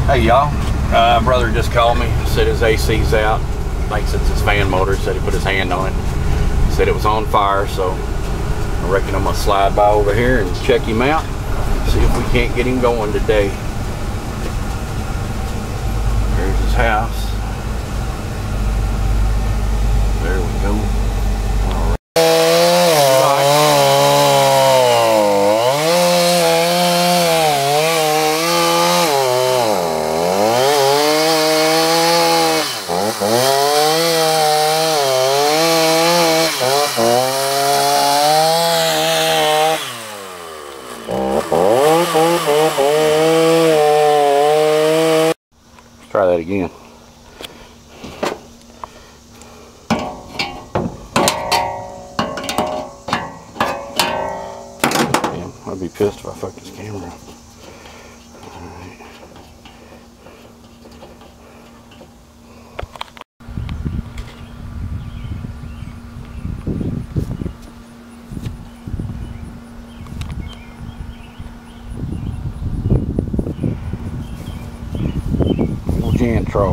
Hey y'all, brother just called me, said his AC's out, thinks it's his fan motor, said he put his hand on it, said it was on fire, so I reckon I'm gonna slide by over here and check him out, see if we can't get him going today. There's his house. There we go. All right. Try that again. Damn, I'd be pissed if I fucked this camera up. Alright. Jantro.